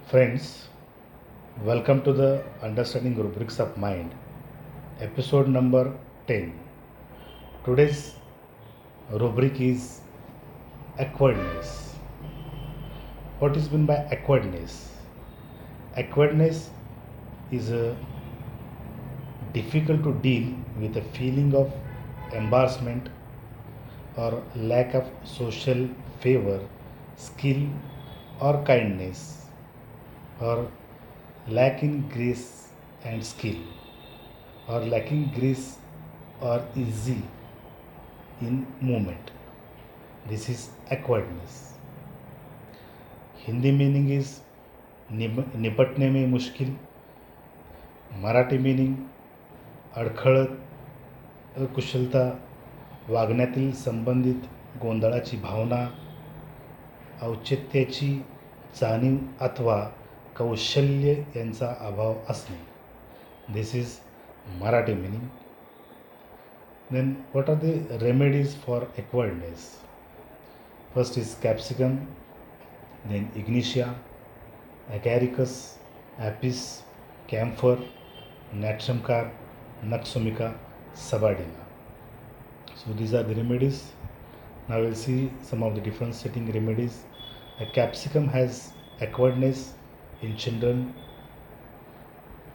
Friends, welcome to the Understanding Rubrics of Mind, episode number 10. Today's rubric is awkwardness. What is meant by awkwardness? Awkwardness is difficult to deal with a feeling of embarrassment or lack of social favor, skill, or kindness, or lacking grace and skill, or lacking grace or easy in movement. This is awkwardness. Hindi meaning is निपटने में मुश्किल. Marathi meaning अडखळत, अकुशलता, वागण्यातील संबंधित गोंधळाची भावना, औचित्याची जाणीव अथवा कौशल्य यांचा अभाव असणे. This is Marathi meaning. Then what are the remedies for awkwardness? First is capsicum, then ignitia, agaricus, apis, camphor, natramcar, naxomica, sabadina. So these are the remedies. Now we'll see some of the differentiating remedies. A capsicum has awkwardness in children.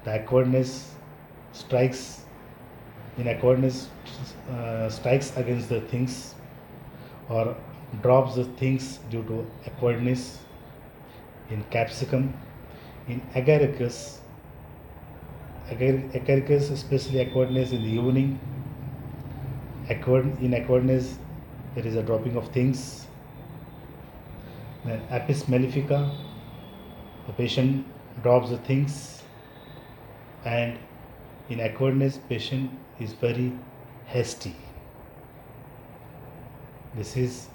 The awkwardness strikes strikes against the things or drops the things due to awkwardness. In capsicum, in agaricus especially awkwardness in the evening. In awkwardness there is a dropping of things. Then apis mellifica, the patient drops the things, and in awkwardness patient is very hasty. This is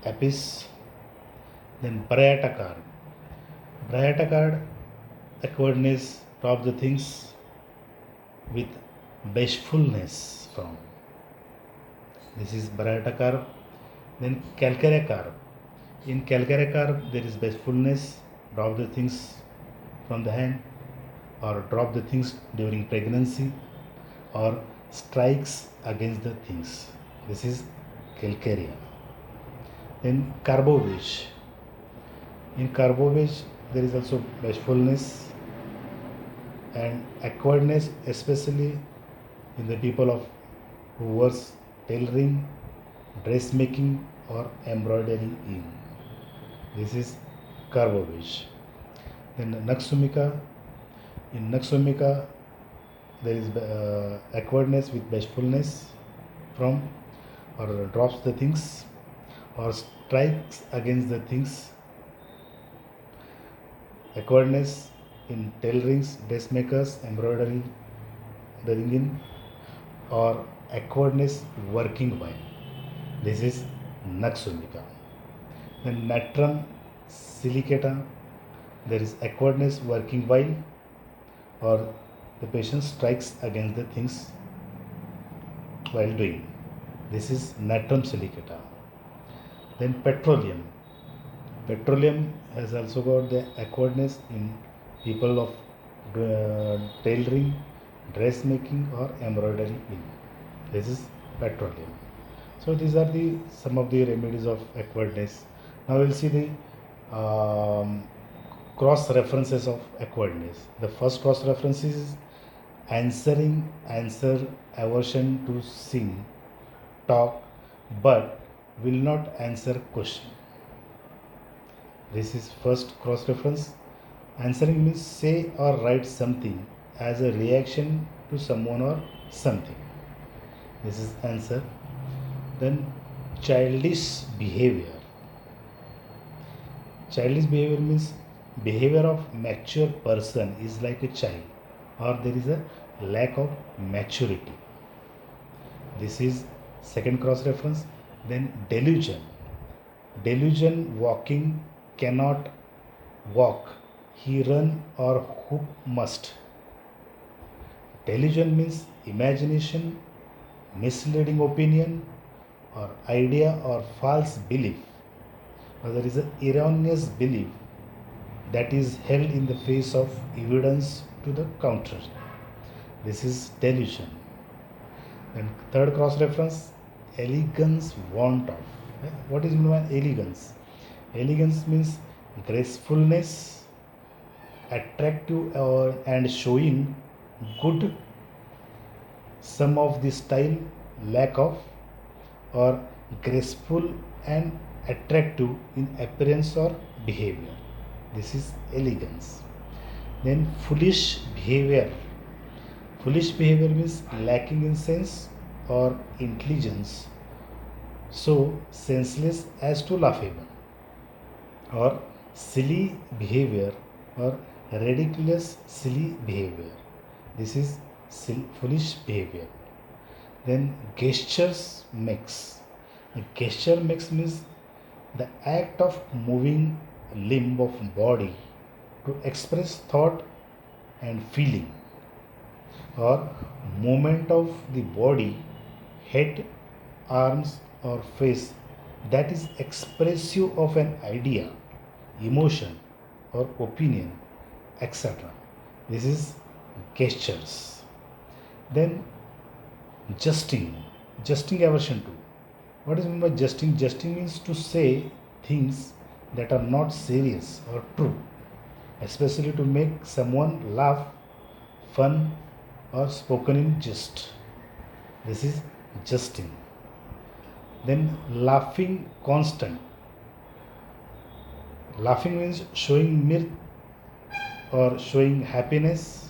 apis. Then Briata card. Briata card, awkwardness, drop the things with bashfulness from. This is Briata card. Then Calcarea card. In Calcarea card there is bashfulness, drop the things from the hand, or drop the things during pregnancy, or strikes against the things. This is Calcarea. Then Carbovage. In Carbovage there is also bashfulness and awkwardness, especially in the people who works tailoring, dressmaking, or embroidery in. This is Carbovage. Then Naxomica. In Naxomica there is awkwardness with bashfulness from, or drops the things, or strikes against the things. Awkwardness in tailorings, dressmakers, embroidery, in, or awkwardness working while. This is Naxomica. Then Natrum silicata, there is awkwardness working while, or the patient strikes against the things while doing. This is Natrum silicata. Then petroleum. Petroleum has also got the awkwardness in people of tailoring, dressmaking, or embroidery in. This is petroleum. So these are some of the remedies of awkwardness. Now we'll see the cross references of awkwardness. The first cross reference is answer aversion to sing, talk, but will not answer question. This is first cross reference. Answering means say or write something as a reaction to someone or something. This is answer. Then childish behavior. Childish behavior means behavior of mature person is like a child, or there is a lack of maturity. This is second cross reference. Then delusion. Delusion, walking, cannot walk, he run, or who must. Delusion means imagination, misleading opinion, or idea or false belief, or there is an erroneous belief that is held in the face of evidence to the contrary. This is delusion. Then third cross reference, elegance want of. What is meant by elegance? Elegance means gracefulness, attractive and showing good, some of the style, lack of, or graceful and attractive in appearance or behavior. This is elegance. Then foolish behavior. Foolish behavior means lacking in sense or intelligence, so senseless as to laughable, or silly behavior or ridiculous silly behavior. This is foolish behavior. Then gestures mix. The gesture mix means the act of moving a limb of body to express thought and feeling, or movement of the body, head, arms, or face that is expressive of an idea, emotion, or opinion, etc. This is gestures. Then jesting aversion to. What is meant by jesting? Jesting means to say things that are not serious or true, especially to make someone laugh, fun, or spoken in jest. This is jesting. Then laughing constant. Laughing means showing mirth or showing happiness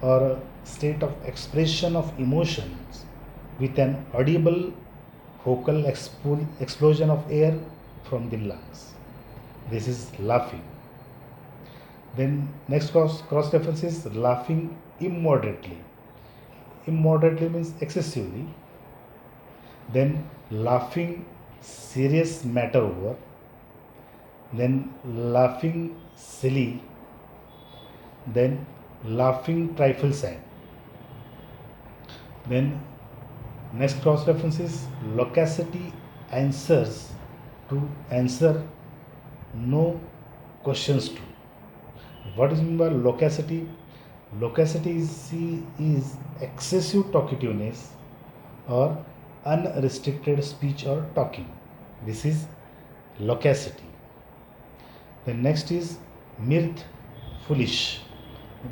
or a state of expression of emotions with an audible vocal explosion of air from the lungs. This is laughing. Then next cross reference is laughing immoderately. Immoderately means excessively. Then laughing serious matter over. Then laughing silly. Then laughing trifle sad. Then next cross reference is loquacity answers to answer no questions to. What is meant by loquacity? Loquacity is excessive talkativeness or unrestricted speech or talking. This is loquacity. The next is mirth, foolish.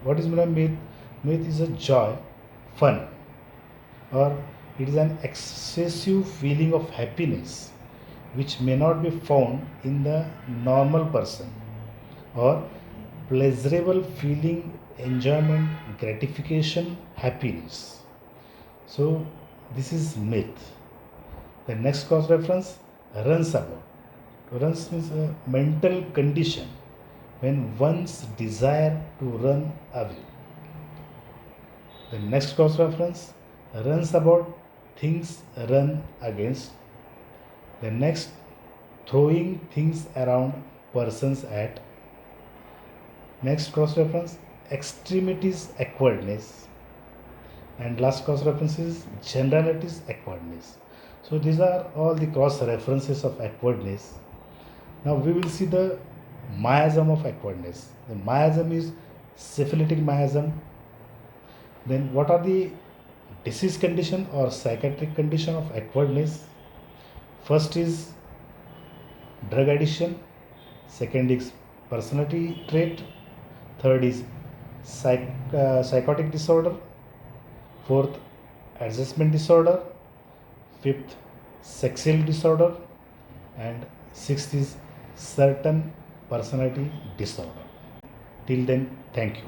What is meant by mirth? Mirth is a joy, fun, or it is an excessive feeling of happiness which may not be found in the normal person, or pleasurable feeling, enjoyment, gratification, happiness. So this is myth. The next cross reference, runs about. Runs means a mental condition when one's desire to run away. The next cross reference, runs about, things run against. The next, throwing things around, persons at. Next cross reference, extremities awkwardness. And last cross reference is generalities awkwardness. So these are all the cross references of awkwardness. Now we will see the miasm of awkwardness. The miasm is syphilitic miasm. Then what are the disease condition or psychiatric condition of awkwardness? First is drug addiction. Second is personality trait. Third is psychotic disorder. Fourth, adjustment disorder. Fifth, sexual disorder. And sixth is certain personality disorder. Till then, thank you.